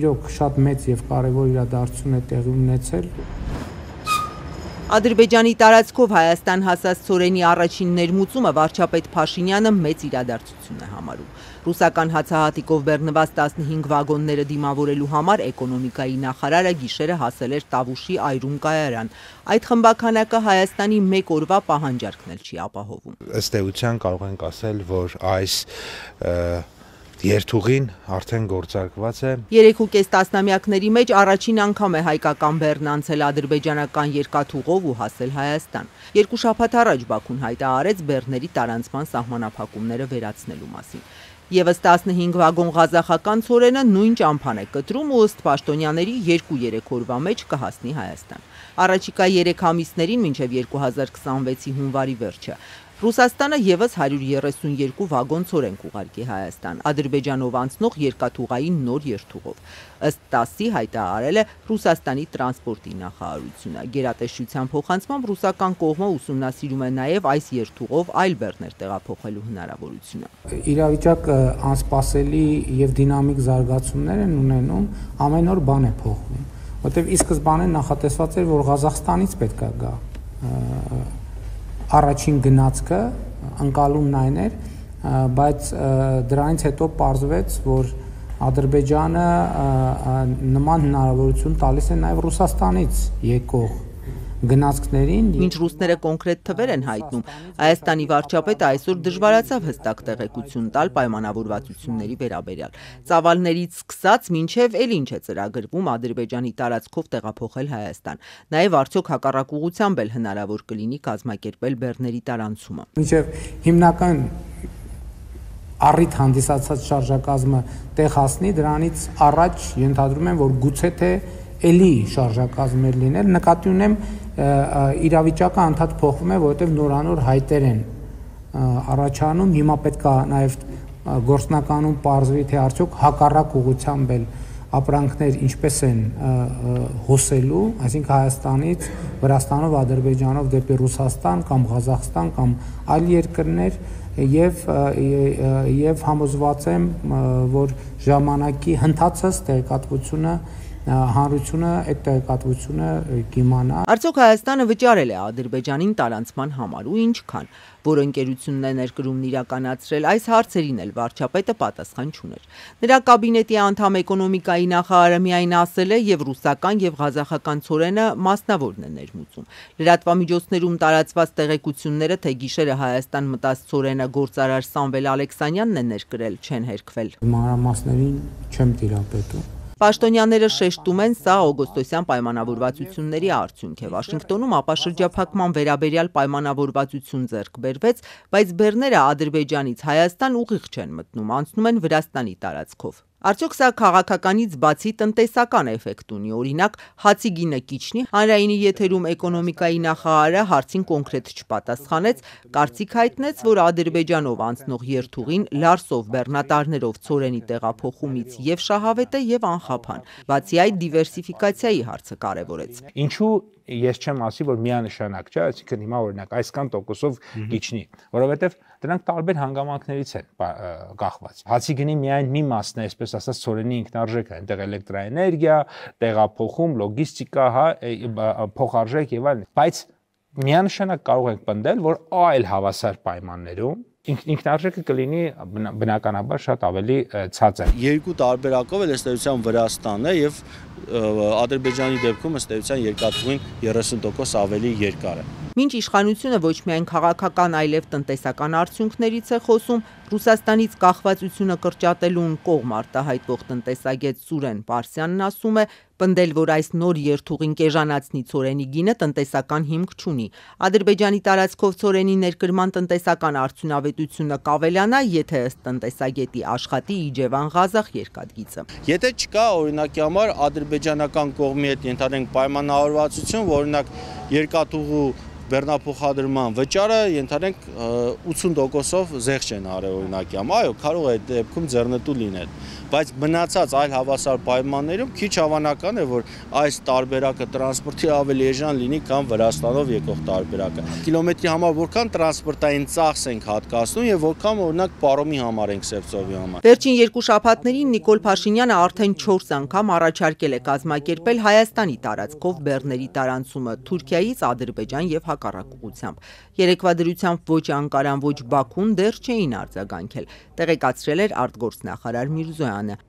իրոք շատ մեծ եւ կարեւոր իրադարձություն է տեղի ունեցել։ Ադրբեջանի տարածքով Հայաստան հասած ցորենի առաջին ներմուծումը վարչապետ Փաշինյանը մեծ իրադարձություն է համարում։ Ռուսական հացահատիկով բեռնված 15 վագոնները դիմավորելու համար էկոնոմիկայի նախարարը գիշերը հասել էր Տավուշի այրում կայարան։ Այդ խմբականակը Հայաստանի մեկ օրվա պահանջարկն էլ չի ապահովում։ Ըստ էության կարող ենք ասել, որ այս երթուղին արդեն գործարկված է։ 3.5 տասնամյակների մեջ առաջին անգամ է հայկական բեռն անցել ադրբեջանական երկաթուղով ու հասել Հայաստան։ 2 շաբաթ առաջ Բաքուն հայտարարեց բեռների տարանցման սահմանափակումները վերացնելու մասին։ Եվս 15 վագոն ղազախական ցորենը նույն ճամփան է կտրում ու ըստ պաշտոնյաների 2-3 օրվա մեջ կհասնի Հայաստան։ Առաջիկա 3 ամիսներին մինչև 2026-ի հունվարի վերջը Ռուսաստանը եւս 132 վագոն ցորեն կուղարկի Հայաստան, Ադրբեջանով անցնող երկաթուղային նոր երթուղով։ Ըստ ՏԱՍՍ-ի հայտարարել է Ռուսաստանի տրանսպորտի նախարարությունը։ Գերատեսչության փոխանցմամբ ռուսական կողմը ուսումնասիրում է նաեւ այս երթուղով այլ բեռներ տեղափոխելու հնարավորությունը։ Իրավիճակը անսպասելի եւ դինամիկ զարգացումներ են ունենում, ամեն օր բան է փոխվում, որտեղ ի սկզբանե նախատեսված էր, որ Ղազախստանից պետք է գա առաջին գնացքը, ընկալումն այն էր, բայց դրանից հետո պարզվեց, որ Ադրբեջանը նման հնարավորություն տալիս է նաև Ռուսաստանից եկող գնացքներին։ Մինչ ռուսները կոնկրետ թվեր են հայտնում, Հայաստանի վարչապետը այսօր դժվարացավ հստակ տեղեկություն տալ պայմանավորվածությունների վերաբերյալ։ Ծավալներից սկսած մինչև էլ ինչ է ծրագրվում Ադրբեջանի տարածքով տեղափոխել Հայաստան։ Նաև արդյոք հակառակ ուղղությամբ էլ հնարավոր կլինի կազմակերպել բեռների տարանցումը։ Մինչև հիմնական առիթ հանդիսացած շարժակազմը տեղ հասնի, դրանից առաջ ենթադրում եմ, որ գուցե թե էլի շարժակազմեր լինել, նկատի ունեմ իրավիճակը անդադ փոխվում է, որովհետև նորանոր հայտեր են առաջանում, հիմա պետք է նաև գործնականում պարզվի, թե արդյոք հակառակ ուղղությամբ էլ ապրանքներ ինչպես են հոսելու, այսինքն Հայաստանից, Վրաստանով, Ադրբեջանով դեպի Ռուսաստան կամ Ղազախստան կամ այլ երկրներ եւ համոզված եմ, որ ժամանակի ընթացած տեղեկատվությունը հանրությունը այդ տեղեկատվությունը կիմանա։ Արդյոք Հայաստանը վճարել է Ադրբեջանին տարանցման համար ու ինչքան, որ ընկերությունն է ներկրումն իրականացրել, այս հարցերին էլ վարչապետը պատասխան չուներ։ Նրա կաբինետի անդամ էկոնոմիկայի նախարարը միայն ասել է եւ ռուսական եւ ղազախական ցորենը մասնավորն է ներմուծում։ Լրատվամիջոցներում տարածված տեղեկությունները, թե գիշերը Հայաստան մտած ցորենը գործարար Սամվել Ալեքսանյանն է ներկրել, չեն հերքվել։ Մանրամասներին չեմ տիրապետում։ Պաշտոնյաները շեշտում են, սա օգոստոսյան պայմանավորվածությունների արդյունք է։ Վաշինգտոնում ապաշրջափակման վերաբերյալ պայմանավորվածություն ձեռք բերվեց, բայց բեռները Ադրբեջանից Հայաստան ուղիղ չեն մտնում, անցնում են Վրաստանի տարածքով։ Արդյոք սա քաղաքականից բացի տնտեսական էֆեկտ ունի, օրինակ հացի գինը կիչնի, հանրայինի եթերում էկոնոմիկայի նախարարը հարցին կոնկրետ չպատասխանեց, կարծիք հայտնեց, որ Ադրբեջանով անցնող երթուղին Լարսով բեռնատարներով ցորենի տեղափոխումից եւ շահավետ է եւ անխափան, բացի այդ դիվերսիֆիկացիայի հարցը կարեւորեց։ Ինչու ես չեմ ասի, որ միանշանակ չէ, այսինքն հիմա օրինակ այսքան տոկոսով կիչնի, որովհետեւ դրանք տարբեր հանգամանքներից են կախված։ Հացի գնի միայն մի մասն է, այսպես ասած, ցորենի ինքնարժեքը, այնտեղ էլեկտրաէներգիա, տեղափոխում, լոգիստիկա, փոխարժեք եւ այլն, բայց միանշանակ կարող ենք պնդել, որ այլ հավասար պայմաններում ինքնարժեքը կլինի բնականաբար շատ ավելի ցածր։ Երկու տարբերակով էլ ըստ էության Վրաստանն է եւ Ադրբեջանի դեպքում ըստ էության երկաթուղին 30% ավելի երկար է։ Մինչ իշխանությունը ոչ միայն քաղաքական, այլև տնտեսական արդյունքներից է խոսում, Ռուսաստանից կախվածությունը կրճատելուն կողմ արտահայտվող տնտեսագետ Սուրեն Պարսյանն ասում է, պնդել, որ այս նոր երթուղին կեժանացնի ցորենի գինը տնտեսական հիմք չունի։ Ադրբեջանի տարածքով ցորենի ներկրման տնտեսական արդյունավետությունը կավելանա, եթե ըստ տնտեսագետի աշխատի Իջևան-Ղազախ երկաթգիծը։ Եթե չկա օրինակի համար ադրբեջանական կողմի հետ ենթադրենք պայմանավորվածություն, որ օրինակ երկաթուղու բեռնափոխադրման վճարը ենթադրենք 80%-ով զեղչ են արել, օրինակի համար, այո, կարող է այդ դեպքում ձեռնտու լինել, բայց մնացած այլ հավասար պայմաններում քիչ հավանական է, որ այս տարբերակը տրանսպորտի ավելի էժան լինի, քան Վրաստանով եկող տարբերակը։ Կիլոմետրի համար որքան տրանսպորտային ծախս ենք հատկացնում եւ որքան օրինակ պարոմի համար ենք Սևծովի համար։ Վերջին 2 շաբաթներին Նիկոլ Փաշինյանը արդեն 4 անգամ առաջարկել է կազմակերպել Հայաստանի տարածքով բեռների տարանցումը Թուրքիայից Ադրբեջան եւ հակառակ ուղղությամբ։ Երեկվա դրությամբ ոչ Անկարան, ոչ Բաքուն դեռ չէին արձագանքել, տեղեկացրել էր արտգործնախարար Միրզոյանը։